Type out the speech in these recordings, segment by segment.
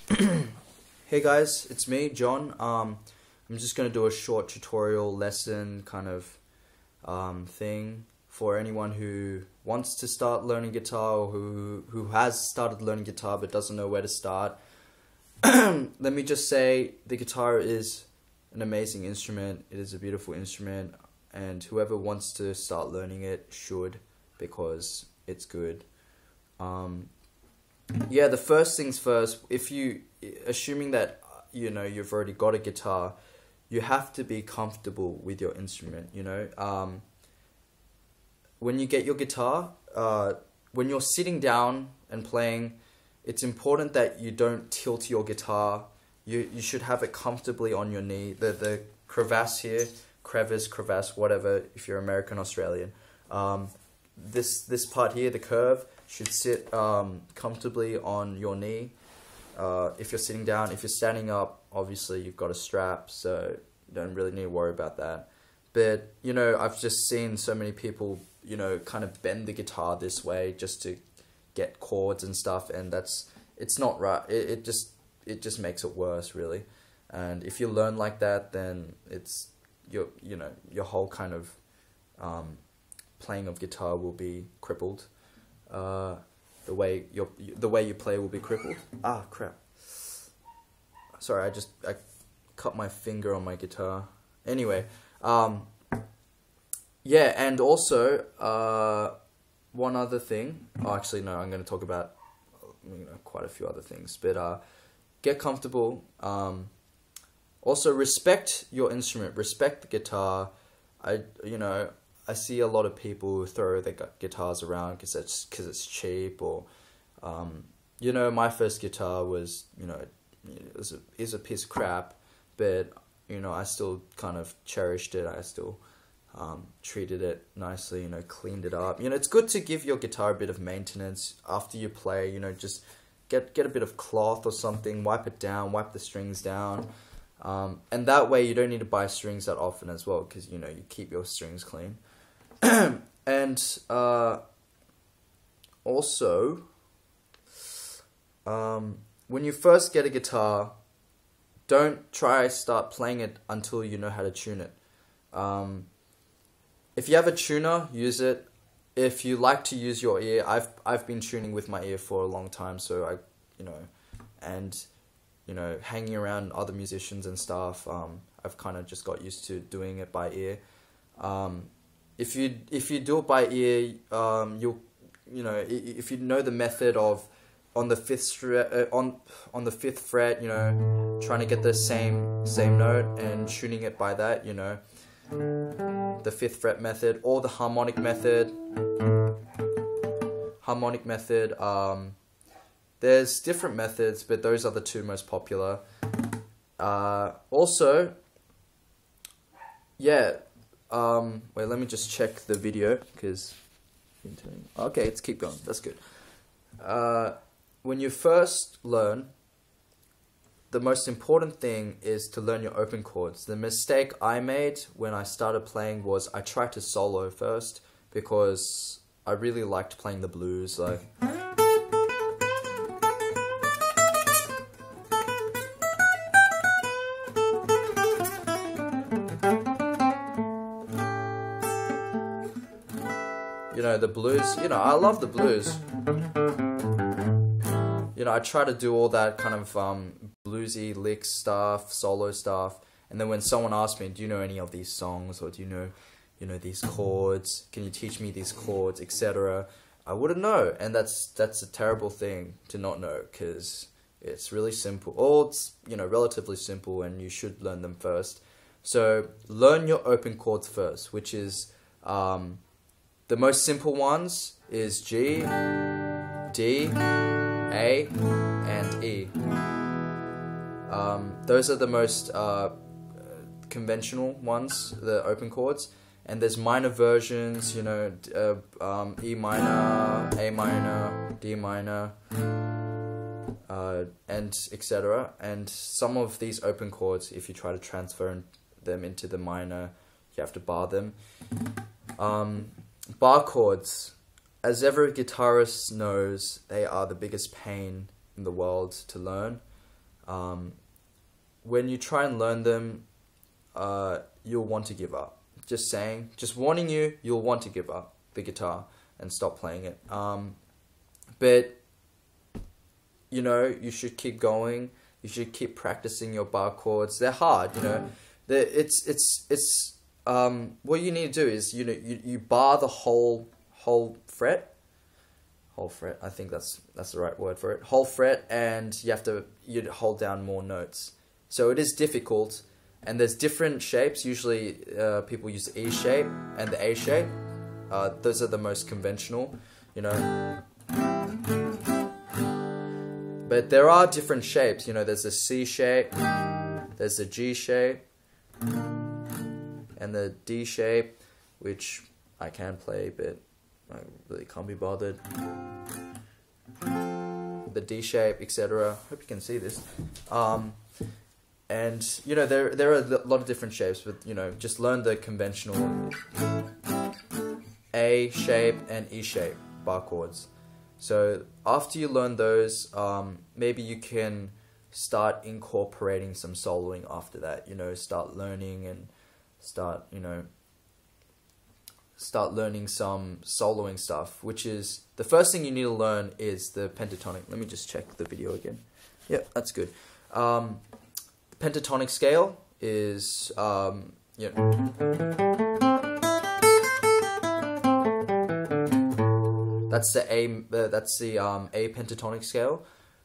Hey guys, it's me, John. I'm just gonna do a short tutorial lesson kind of thing for anyone who wants to start learning guitar or who has started learning guitar but doesn't know where to start. Let me just say the guitar is an amazing instrument. It is a beautiful instrument, and whoever wants to start learning it should, because it's good. Yeah, the first things first, assuming that, you've already got a guitar, you have to be comfortable with your instrument, When you get your guitar, when you're sitting down and playing, it's important that you don't tilt your guitar. You should have it comfortably on your knee. The crevasse here, crevasse, whatever, if you're American, Australian. This part here, the curve, should sit comfortably on your knee. If you're sitting down, if you're standing up, obviously you've got a strap, so you don't really need to worry about that. But, I've just seen so many people, kind of bend the guitar this way just to get chords and stuff, and it's not right. It just makes it worse, really. And if you learn like that, then it's your whole kind of playing of guitar will be crippled. The way you play will be crippled. Ah, crap. Sorry, I cut my finger on my guitar. Anyway, yeah, and also one other thing. Oh, actually, no, I'm going to talk about quite a few other things. But get comfortable. Also, respect your instrument. Respect the guitar. I see a lot of people throw their guitars around because it's cheap, or my first guitar was is a piece of crap, but I still kind of cherished it. I still treated it nicely, cleaned it up. It's good to give your guitar a bit of maintenance after you play. Just get a bit of cloth or something, wipe it down, wipe the strings down, and that way you don't need to buy strings that often as well, because you keep your strings clean. And also, when you first get a guitar, don't start playing it until you know how to tune it. If you have a tuner, use it. If you like to use your ear, I've been tuning with my ear for a long time, so hanging around other musicians and stuff, I've kind of just got used to doing it by ear. If you do it by ear, if you know the method of on the fifth fret, trying to get the same note and tuning it by that, the fifth fret method, or the harmonic method. There's different methods, but those are the two most popular. Also, yeah. Wait, let me just check the video, because... Okay, let's keep going. That's good. When you first learn, the most important thing is to learn your open chords. The mistake I made when I started playing was I tried to solo first, because I really liked playing the blues, like... the blues, I love the blues. I try to do all that kind of bluesy lick stuff, solo stuff, and then when someone asks me, do you know any of these songs, or do you know these chords, can you teach me these chords, etc., I wouldn't know, and that's a terrible thing to not know, because it's really simple, or it's relatively simple, and you should learn them first. So learn your open chords first, which is the most simple ones is G, D, A, and E. Those are the most conventional ones, the open chords. And there's minor versions, E minor, A minor, D minor, and etc. And some of these open chords, if you try to transfer them into the minor, you have to bar them. Bar chords, as every guitarist knows, they are the biggest pain in the world to learn. When you try and learn them, you'll want to give up. Just saying, just warning you, you'll want to give up the guitar and stop playing it. But you know, you should keep going. You should keep practicing your bar chords. They're hard, you know. It's what you need to do is, you know, you bar the whole fret. Whole fret, I think that's the right word for it. Whole fret, and you hold down more notes. So it is difficult, and there's different shapes. Usually people use the E shape and the A shape. Those are the most conventional, you know. But there are different shapes, you know. There's a C shape, there's a G shape, and the D shape, which I can play, but I really can't be bothered. The D shape, etc. Hope you can see this. And you know, there are a lot of different shapes, but you know, just learn the conventional A shape and E shape bar chords. So after you learn those, maybe you can start incorporating some soloing after that. You know, start learning and start learning some soloing stuff, which is the first thing you need to learn is the pentatonic. Let me just check the video again. Yeah, that's good. The pentatonic scale is, you know, that's the A pentatonic scale.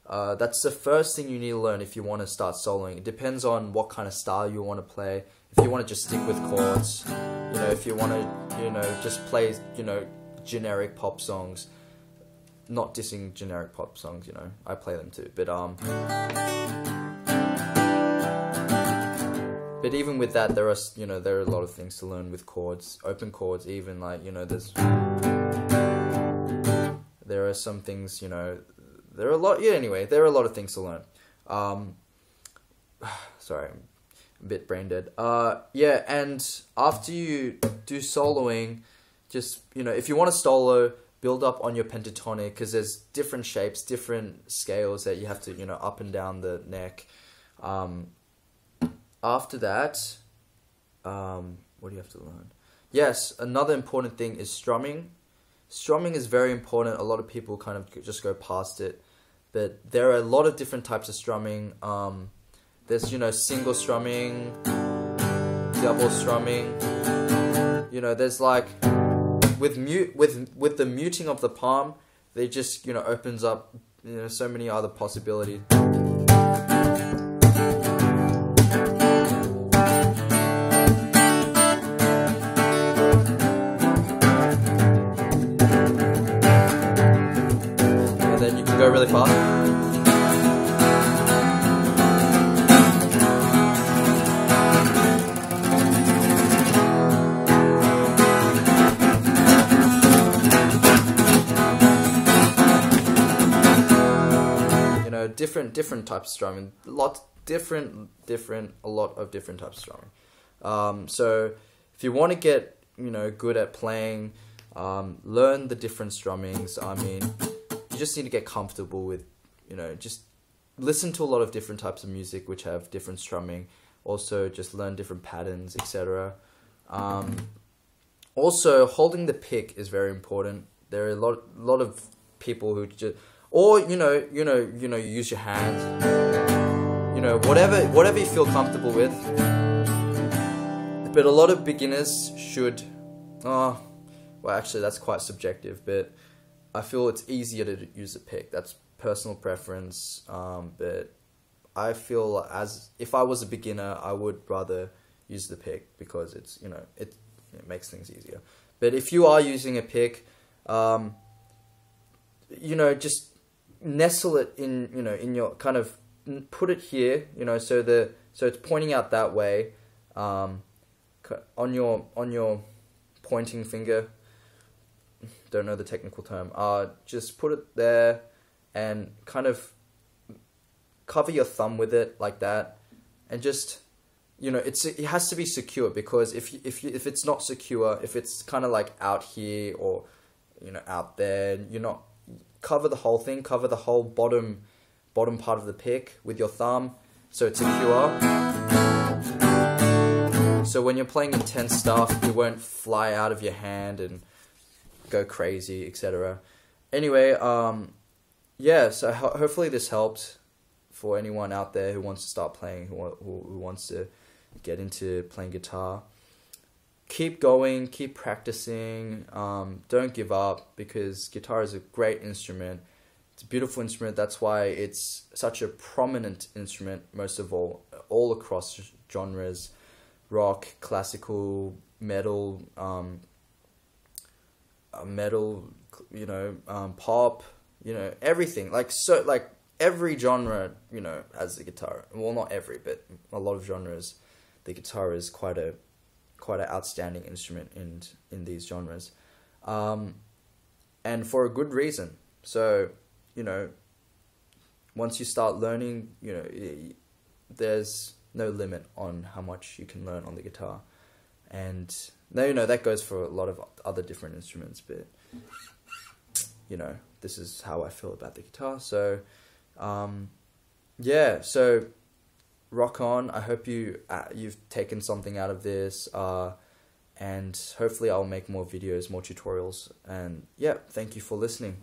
That's the first thing you need to learn if you want to start soloing. It depends on what kind of style you want to play. If you want to just stick with chords, you know, if you want to, you know, just play, you know, generic pop songs. Not dissing generic pop songs, you know, I play them too. But even with that, there are a lot of things to learn with chords, open chords. Even like, you know, there are some things, you know, there are a lot. Yeah, anyway, there are a lot of things to learn. Sorry, I'm a bit brain dead. Yeah, and after you do soloing, just, you know, if you want to solo, build up on your pentatonic, because there's different shapes, different scales that you have to, you know, up and down the neck. After that, what do you have to learn? Yes, another important thing is strumming. Strumming is very important. A lot of people kind of just go past it, but there are a lot of different types of strumming. There's, you know, single strumming, double strumming. You know, there's like with the muting of the palm, they just, you know, opens up, you know, so many other possibilities. And then you can go really fast. Different types of strumming, a lot of different types of strumming. So if you want to get, you know, good at playing, learn the different strummings. I mean, you just need to get comfortable with, you know, just listen to a lot of different types of music which have different strumming. Also, just learn different patterns, etc. Also, holding the pick is very important. There are a lot of people who just, or you use your hands, you know, whatever you feel comfortable with. But a lot of beginners should, well, actually that's quite subjective, but I feel it's easier to use a pick. That's personal preference, but I feel as if I was a beginner, I would rather use the pick because it's, you know, it makes things easier. But if you are using a pick, you know, just nestle it in, you know, in your kind of, put it here, you know, so it's pointing out that way, on your pointing finger. Don't know the technical term. Just put it there and kind of cover your thumb with it like that, and just, you know, it has to be secure, because if it's not secure, if it's kind of like out here or, you know, out there, you're not, cover the whole thing, cover the whole bottom bottom part of the pick with your thumb, so it's secure. So when you're playing intense stuff, it won't fly out of your hand and go crazy, etc. Anyway, yeah, so hopefully this helped for anyone out there who wants to start playing, who wants to get into playing guitar. Keep going, keep practicing, don't give up, because guitar is a great instrument. It's a beautiful instrument. That's why it's such a prominent instrument, most of all across genres: rock, classical, metal, pop, everything. Like every genre, has the guitar. Well, not every, but a lot of genres, the guitar is quite an outstanding instrument in these genres, and for a good reason. So, once you start learning, there's no limit on how much you can learn on the guitar. And that goes for a lot of other different instruments, but this is how I feel about the guitar. So so rock on. I hope you've taken something out of this, and hopefully I'll make more videos, more tutorials, and thank you for listening.